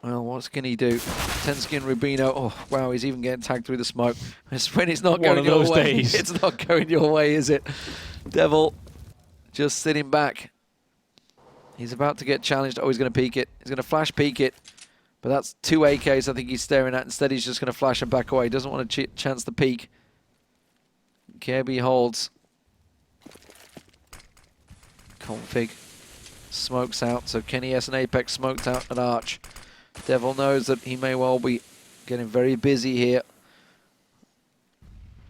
[SPEAKER 3] Well, what can he do? Tensky and Rubino. Oh, wow, he's even getting tagged through the smoke. It's when it's not going your way. It's not going your way, is it? Devil just sitting back. He's about to get challenged. Oh, he's going to peek it. He's going to flash peek it. But that's 2 AKs I think he's staring at. Instead, he's just going to flash and back away. He doesn't want to chance the peek. Kirby holds. Config smokes out. So Kenny S and Apex smoked out at Arch. Devil knows that he may well be getting very busy here.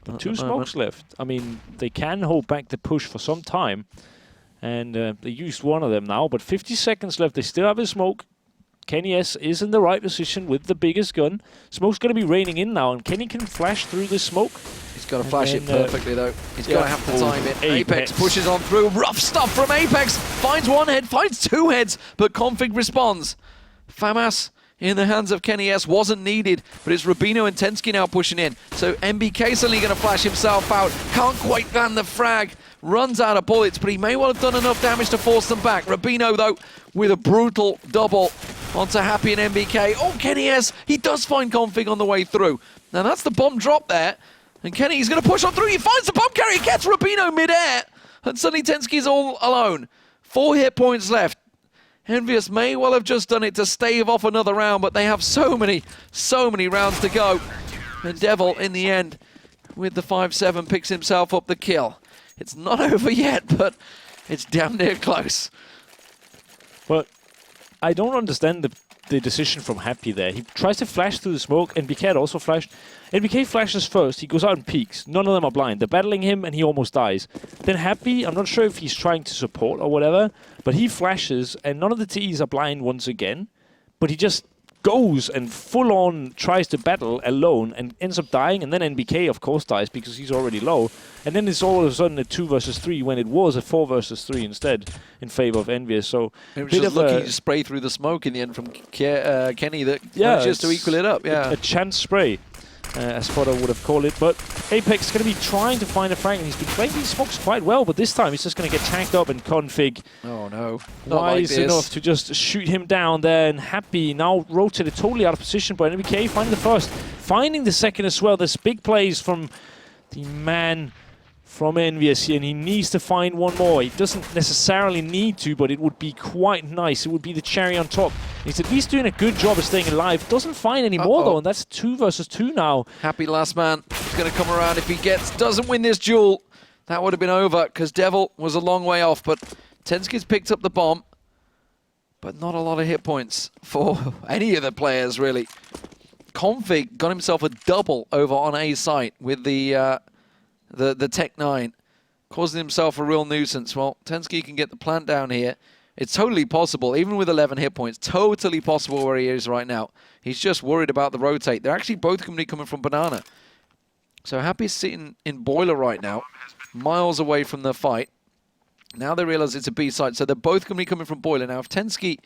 [SPEAKER 4] But 2 smokes left. I mean, they can hold back the push for some time. And they used one of them now. But 50 seconds left. They still have a smoke. Kenny S is in the right position with the biggest gun. Smoke's going to be raining in now, and Kenny can flash through this smoke.
[SPEAKER 3] He's got to flash it perfectly, though. He's got to have to time it. Apex pushes on through. Rough stuff from Apex. Finds 1 head, finds 2 heads, but Config responds. FAMAS in the hands of Kenny S wasn't needed, but it's Rubino and Tensky now pushing in. So NBK suddenly going to flash himself out. Can't quite land the frag. Runs out of bullets, but he may well have done enough damage to force them back. Rubino, though, with a brutal double onto Happy and NBK. Oh, Kenny S, he does find Config on the way through. Now, that's the bomb drop there. And Kenny, he's going to push on through. He finds the bomb carrier, gets Rubino mid-air. And suddenly Tensky's all alone. 4 hit points left. EnVyUs may well have just done it to stave off another round, but they have so many rounds to go. And Devil, in the end, with the 5-7, picks himself up the kill. It's not over yet, but it's damn near close.
[SPEAKER 4] But I don't understand the decision from Happy there. He tries to flash through the smoke, and NBK had also flashed. NBK flashes first, he goes out and peeks. None of them are blind. They're battling him, and he almost dies. Then Happy, I'm not sure if he's trying to support or whatever, but he flashes, and none of the TEs are blind once again. But he just goes and full-on tries to battle alone and ends up dying, and then NBK, of course, dies because he's already low. And then it's all of a sudden a 2 versus 3 when it was a 4 versus 3 instead in favor of EnVyUs. So
[SPEAKER 3] it was just lucky to spray through the smoke in the end from Kenny that manages to equal it up. Yeah,
[SPEAKER 4] a chance spray, as Potter would have called it. But Apex is going to be trying to find a frag, and he's been playing these smokes quite well, but this time he's just going to get tanked up and Config.
[SPEAKER 3] Oh no, not
[SPEAKER 4] wise
[SPEAKER 3] like this.
[SPEAKER 4] Enough to just shoot him down there, and Happy now rotated totally out of position, but NBK finding the first, finding the second as well. There's big plays from the man from EnVyUs here, and he needs to find one more. He doesn't necessarily need to, but it would be quite nice. It would be the cherry on top. He's at least doing a good job of staying alive. Doesn't find any more, though, and that's 2 versus 2 now.
[SPEAKER 3] Happy last man. He's going to come around if he doesn't win this duel. That would have been over, because Devil was a long way off, but Tensky's picked up the bomb. But not a lot of hit points for any of the players, really. Config got himself a double over on A site with the Tech 9, causing himself a real nuisance. Well, Tensky can get the plant down here. It's totally possible, even with 11 hit points, totally possible where he is right now. He's just worried about the rotate. They're actually both going to be coming from Banana. So Happy's sitting in Boiler right now, miles away from the fight. Now they realize it's a B site, so they're both going to be coming from Boiler. Now, if Tensky,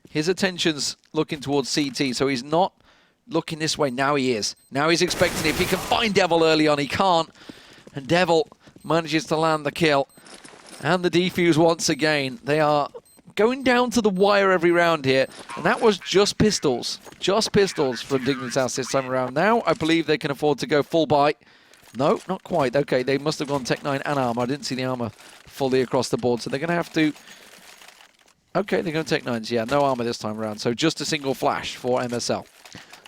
[SPEAKER 3] his attention's looking towards CT, so he's not looking this way. Now he is. Now he's expecting it. If he can find Devil early on, he can't. And Devil manages to land the kill. And the defuse once again. They are going down to the wire every round here. And that was just pistols. Just pistols from Dignitas this time around. Now I believe they can afford to go full buy. No, not quite. Okay, they must have gone Tech 9 and armor. I didn't see the armor fully across the board. So they're going to have to... Okay, they're going to Tech 9s. Yeah, no armor this time around. So just a single flash for MSL.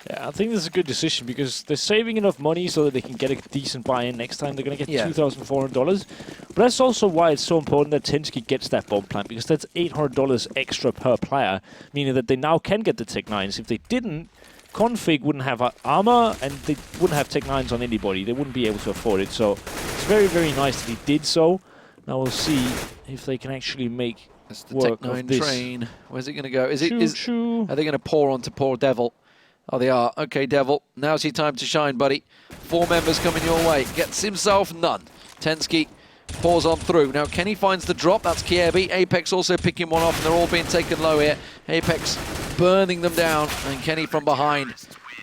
[SPEAKER 4] Yeah, I think this is a good decision because they're saving enough money so that they can get a decent buy-in next time. They're going to get $2,400. But that's also why it's so important that Tensky gets that bomb plant, because that's $800 extra per player, meaning that they now can get the Tech 9s. If they didn't, Config wouldn't have armor and they wouldn't have Tech 9s on anybody. They wouldn't be able to afford it. So it's very, very nice that he did so. Now we'll see if they can actually make
[SPEAKER 3] That's the
[SPEAKER 4] work
[SPEAKER 3] Tech 9
[SPEAKER 4] of this.
[SPEAKER 3] train. Where's it going to go? Are they going to pour onto poor Devil? Oh, they are. Okay, Devil. Now's your time to shine, buddy. 4 members coming your way. Gets himself none. Tensky pours on through. Now, Kenny finds the drop. That's Kiebi. Apex also picking one off, and they're all being taken low here. Apex burning them down, and Kenny from behind.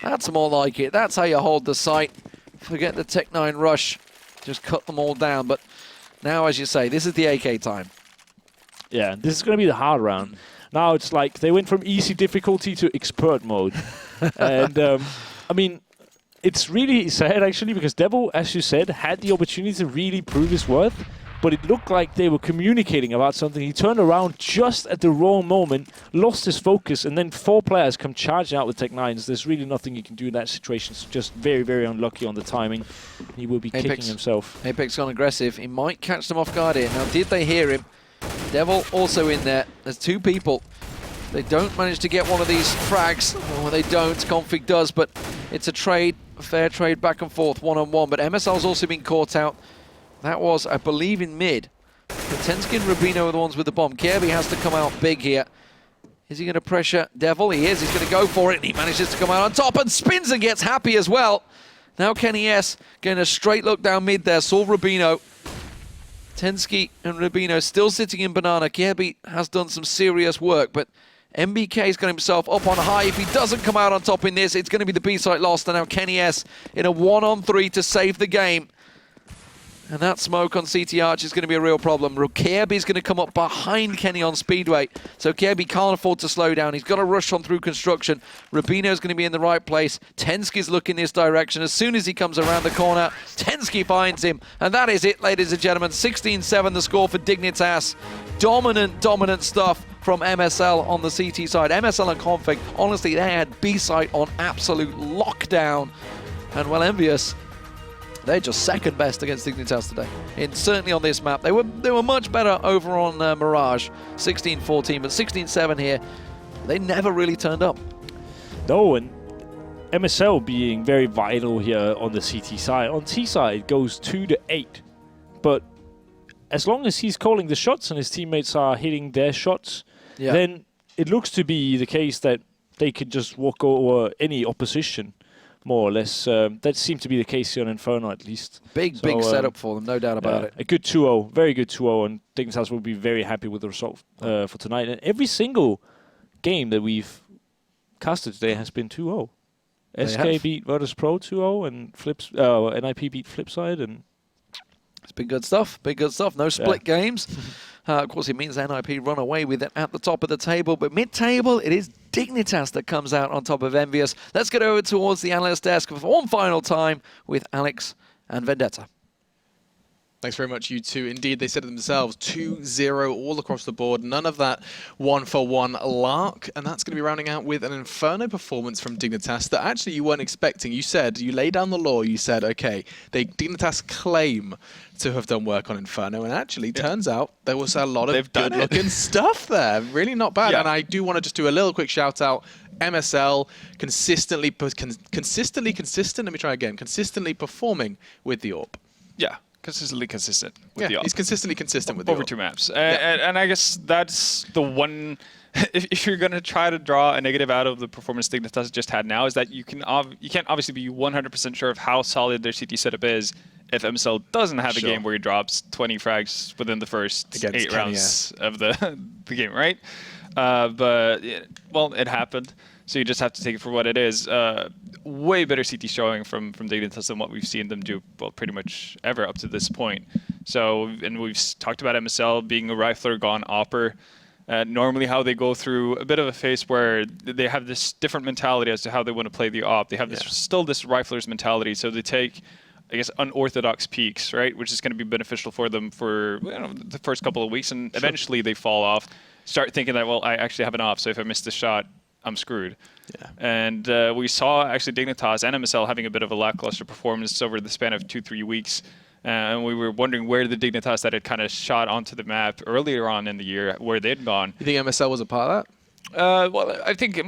[SPEAKER 3] That's more like it. That's how you hold the site. Forget the Tech 9 rush. Just cut them all down. But now, as you say, this is the AK time.
[SPEAKER 4] Yeah, this is going to be the hard round. Now it's like they went from easy difficulty to expert mode. And, I mean, it's really sad, actually, because Devil, as you said, had the opportunity to really prove his worth, but it looked like they were communicating about something. He turned around just at the wrong moment, lost his focus, and then 4 players come charging out with Tech 9s. There's really nothing you can do in that situation. So just very, very unlucky on the timing. He will be kicking himself.
[SPEAKER 3] Apex gone aggressive. He might catch them off guard here. Now, did they hear him? Devil also in there. There's 2 people. They don't manage to get one of these frags. Oh, they don't. Config does, but it's a trade, a fair trade back and forth, one-on-one. But MSL's also been caught out. That was, I believe, in mid. Tensky and Rubino are the ones with the bomb. Kirby has to come out big here. Is he going to pressure Devil? He is. He's going to go for it, and he manages to come out on top and spins and gets happy as well. Now Kenny S getting a straight look down mid there. Saw Rubino. Tensky and Rubino still sitting in Banana. Kirby has done some serious work, but MBK's got himself up on high. If he doesn't come out on top in this, it's going to be the B-site lost. And now Kenny S in a 1-on-3 to save the game. And that smoke on CT Arch is going to be a real problem. Kirby's going to come up behind Kenny on Speedway. So Kirby can't afford to slow down. He's got to rush on through construction. Rubino's going to be in the right place. Tensky's looking this direction. As soon as he comes around the corner, Tensky finds him. And that is it, ladies and gentlemen. 16-7 the score for Dignitas. Dominant stuff from MSL on the CT side. MSL and Config, honestly, they had B-site on absolute lockdown. And well, EnVyUs, they're just second best against Dignitas today. Certainly on this map. They were much better over on Mirage, 16-14, but 16-7 here, they never really turned up.
[SPEAKER 4] No, and MSL being very vital here on the CT side. On T side, it goes 2-8. But as long as he's calling the shots and his teammates are hitting their shots, then it looks to be the case that they could just walk over any opposition. More or less. That seemed to be the case here on Inferno, at least.
[SPEAKER 3] Big setup for them, no doubt about it.
[SPEAKER 4] A good 2-0, very good 2-0, and Dignitas will be very happy with the result for tonight. And every single game that we've casted today has been 2-0. SK beat Virtus Pro 2-0, and NIP beat Flipside, and
[SPEAKER 3] it's been good stuff. No split games. Of course, it means NIP run away with it at the top of the table. But mid-table, it is Dignitas that comes out on top of EnVyUs. Let's get over towards the analyst desk for one final time with Alex and Vendetta.
[SPEAKER 1] Thanks very much, you two. Indeed, they said it themselves, 2-0 all across the board. None of that one-for-one lark. And that's going to be rounding out with an Inferno performance from Dignitas that actually you weren't expecting. You said, you laid down the law, you said, okay, Dignitas claim to have done work on Inferno, and actually turns out there was a lot of good-looking stuff there. Really not bad. And I do want to just do a little quick shout-out. MSL consistently performing with the AWP.
[SPEAKER 2] Yeah, consistently consistent with the AWP.
[SPEAKER 1] He's consistently consistent with the
[SPEAKER 2] over
[SPEAKER 1] AWP.
[SPEAKER 2] 2 maps. And I guess that's the one... If you're going to try to draw a negative out of the performance Dignitas just had now, is that you can't obviously be 100% sure of how solid their CT setup is if MSL doesn't have a game where he drops 20 frags within the first 8 rounds of the game, right? But, well, it happened. So you just have to take it for what it is. Way better CT showing from Dignitas than what we've seen them do, well, pretty much ever up to this point. So, and we've talked about MSL being a rifler gone AWPer. Normally how they go through a bit of a phase where they have this different mentality as to how they want to play the AWP. They have this still this rifler's mentality, so they take, I guess, unorthodox peaks, right, which is going to be beneficial for them for the first couple of weeks, and eventually they fall off, start thinking that, well, I actually have an AWP, so if I miss this shot, I'm screwed. Yeah. And we saw actually Dignitas and MSL having a bit of a lackluster performance over the span of 2-3 weeks. And we were wondering where the Dignitas that had kind of shot onto the map earlier on in the year, where they'd gone.
[SPEAKER 1] You think MSL was a part of
[SPEAKER 2] that? Well, I think,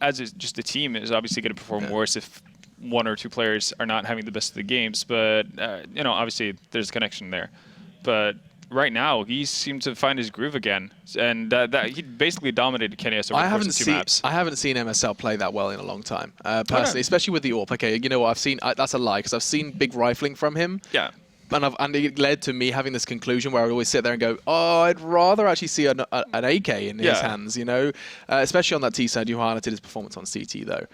[SPEAKER 2] as just the team is obviously going to perform worse if 1 or 2 players are not having the best of the games. But, obviously there's a connection there. But right now, he seemed to find his groove again. And he basically dominated KNS over the course of 2 maps.
[SPEAKER 1] I haven't seen MSL play that well in a long time, personally, especially with the AWP. Okay, you know what, I've seen, that's a lie, because I've seen big rifling from him.
[SPEAKER 2] Yeah.
[SPEAKER 1] And it led to me having this conclusion where I would always sit there and go, oh, I'd rather actually see an AK in his hands, especially on that T side. You highlighted his performance on CT, though.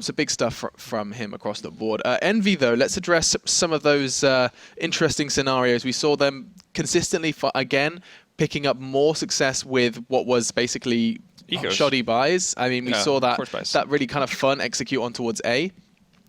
[SPEAKER 1] So big stuff from him across the board. Envy, though, let's address some of those interesting scenarios. We saw them consistently, again, picking up more success with what was basically shoddy buys. I mean, we saw that really kind of fun execute on towards A.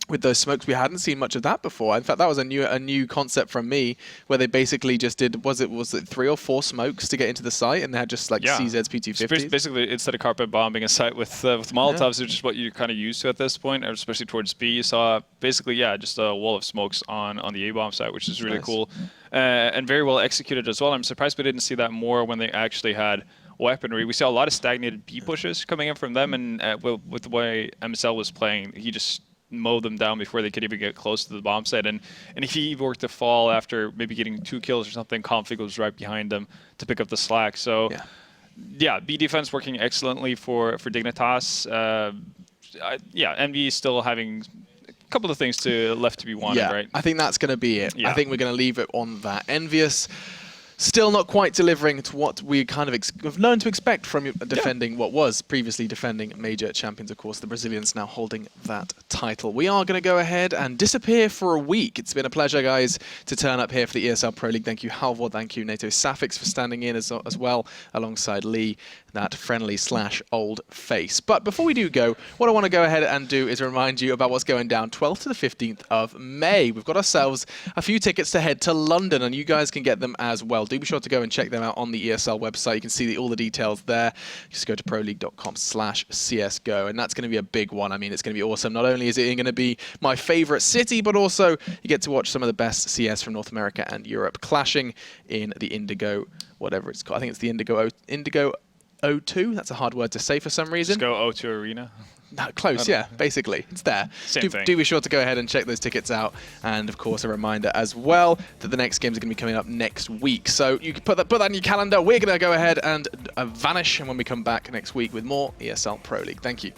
[SPEAKER 1] With those smokes, we hadn't seen much of that before. In fact, that was a new concept from me, where they basically just did was it 3 or 4 smokes to get into the site, and they had just like CZs, P250s.
[SPEAKER 2] Basically, instead of carpet bombing a site with Molotovs, which is what you're kind of used to at this point, especially towards B, you saw basically just a wall of smokes on the A bomb site, which is really cool and very well executed as well. I'm surprised we didn't see that more when they actually had weaponry. We saw a lot of stagnated B pushes coming in from them, and with the way MSL was playing, he just mowed them down before they could even get close to the bomb site. And if he were to fall after maybe getting 2 kills or something, Config was right behind them to pick up the slack. So, B defense working excellently for Dignitas. Envy is still having a couple of things left to be wanted, right?
[SPEAKER 1] I think that's going to be it. I think we're going to leave it on that. EnVyUs still not quite delivering to what we kind of have learned to expect from defending what was previously defending major champions. Of course, the Brazilians now holding that title. We are going to go ahead and disappear for a week. It's been a pleasure, guys, to turn up here for the ESL Pro League. Thank you, Halvor. Thank you, NATO Safix, for standing in as well, alongside Lee, that friendly/old face. But before we do go, what I want to go ahead and do is remind you about what's going down 12th to the 15th of May. We've got ourselves a few tickets to head to London, and you guys can get them as well. Do be sure to go and check them out on the ESL website. You can see all the details there. Just go to proleague.com/CSGO, and that's going to be a big one. I mean, it's going to be awesome. Not only is it going to be my favorite city, but also you get to watch some of the best CS from North America and Europe clashing in the Indigo, whatever it's called. I think it's the Indigo O2. That's a hard word to say for some reason.
[SPEAKER 2] Just go O2 Arena.
[SPEAKER 1] Close, basically. It's there.
[SPEAKER 2] Same thing.
[SPEAKER 1] Do be sure to go ahead and check those tickets out. And, of course, a reminder as well that the next games are going to be coming up next week. So you can put that in your calendar. We're going to go ahead and vanish. And when we come back next week with more ESL Pro League. Thank you.